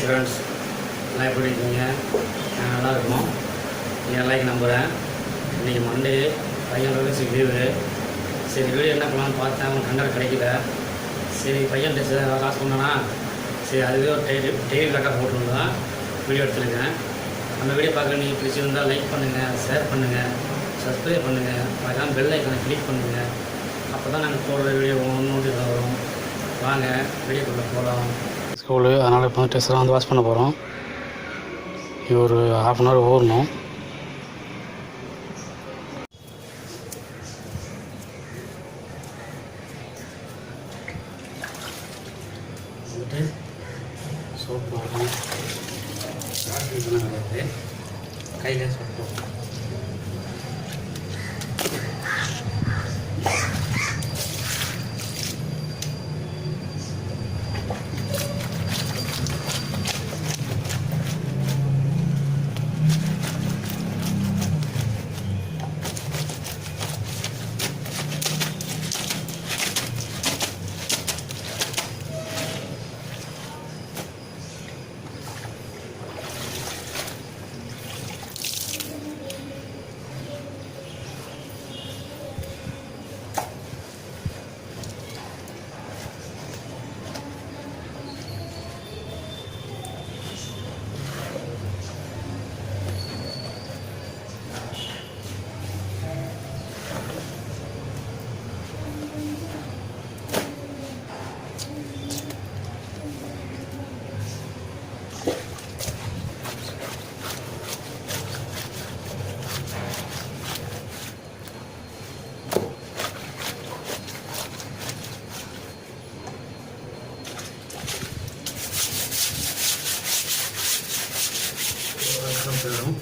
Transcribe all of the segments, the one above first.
Friends, எல்லாம் எப்படி இருக்கீங்க? நான் நல்லா இருக்கோம். நீங்கள் எல்லாம் நம்புகிறேன். இன்றைக்கி மண்டே, பையன் லீவு. சரி, வீடியோ என்ன பண்ணலான்னு பார்த்தேன், அவன் கண்டர் கிடைக்கல. சரி, பையன் காசு பண்ணானா, சரி அதுவே ஒரு டெய்லி விளாட்டாக போட்டுருந்தான் வீடியோ எடுத்துருக்கேன். அந்த வீடியோ பார்க்குற நீங்கள் பிடிச்சிருந்தால் லைக் பண்ணுங்கள், ஷேர் பண்ணுங்கள், சப்ஸ்கிரைப் பண்ணுங்கள், மறக்காம பெல் ஐக்கானை கிளிக் பண்ணுங்கள். அப்போ தான் நாங்கள் போடுற வீடியோ ஒன்று வரும். வாங்க வீடியோக்குள்ளே போகலாம். ஸ்கூலு, அதனால் இப்போ வந்து டெஸ்ட்லாம் வந்து வாஷ் பண்ண போகிறோம். இது ஒரு ½ hour ஓடணும். சோப் போடுறோம், கையிலே சோப் போடுறோம். போயிடும்.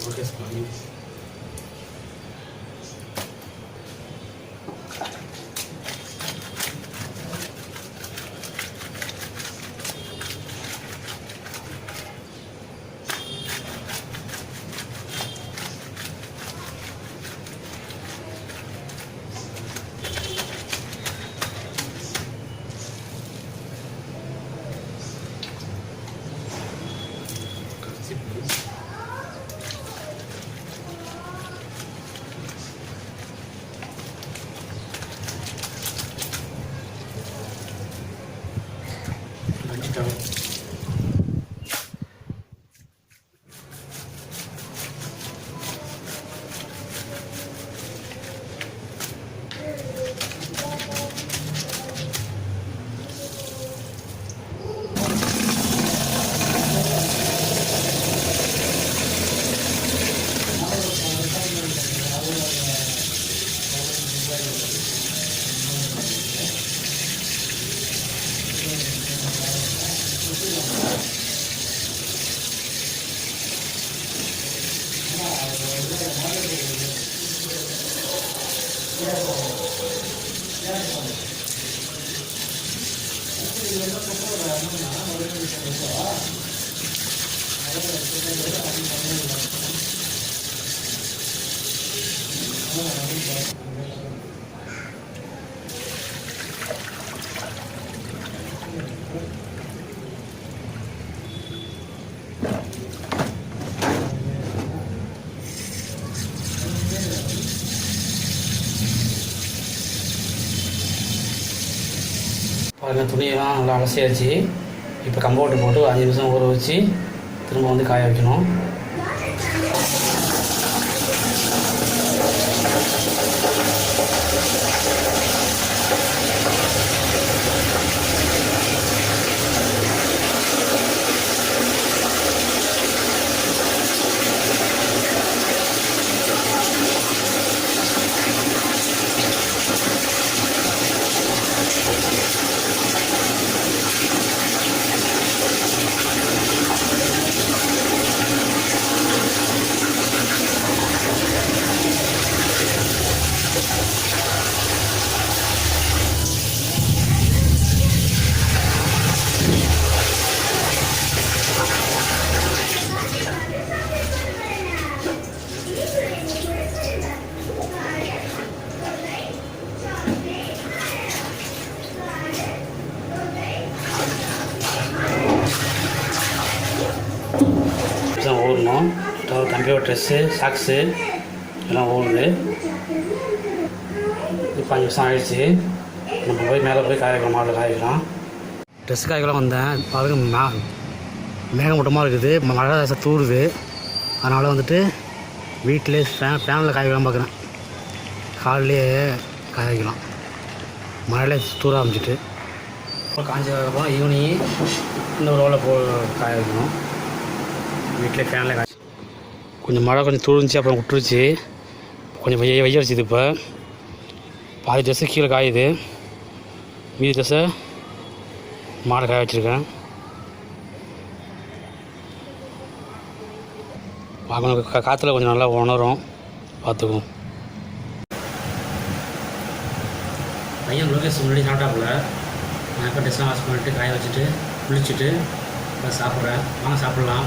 ஓகே சாமி. பாருங்கள், துணியெல்லாம் நல்லா அலசியாச்சு. இப்போ கம்போர்ட்டு போட்டு 5 நிமிஷம் ஊற வச்சு திரும்ப வந்து காய வைக்கணும். ட்ரெஸ்ஸு சாக்ஸு எல்லாம் ஓடுது. இப்போ 5 நிமிஷம் ஆகிடுச்சு. நம்ம போய் மேலே போய் காய வைக்கலாம், மாடலில் காய வைக்கலாம். ட்ரெஸ்ஸு காய்க்கலாம் வந்தேன். பாருங்க மேகமூட்டமாக இருக்குது, மழை தூருது. அதனால் வந்துட்டு வீட்டிலே ஃபேனில் காய வைக்கலாம் பார்க்குறேன். காலையிலே காய வைக்கலாம், மழையில தூர ஆரம்பிச்சிட்டு. அப்புறம் காஞ்சதுக்கப்புறம் ஈவினிங் இன்னொரு ரோவில் காய வைக்கணும். வீட்டிலே ஃபேனில் காய்ச்சி கொஞ்சம் மழை கொஞ்சம் தூருந்துச்சு, அப்புறம் விட்டுருச்சு. கொஞ்சம் வெய்ய அடிச்சுது. இப்போ பாதி ட்ரெஸ்ஸு கீழே காயுது, மீதி ட்ரெஸ்ஸை மாடை காய வச்சுருக்கேன். பார்க்கணும், காற்றுல கொஞ்சம் நல்லா உணரும், பார்த்துக்குவோம். பையன் லோகேஷ் முன்னாடி சாப்பிட்டாப்புல. நான் இப்போ ட்ரெஸ்லாம் வாஷ் பண்ணிவிட்டு காய வச்சுட்டு குளிச்சுட்டு இப்போ சாப்பிட்றேன். வாங்க சாப்பிட்லாம்.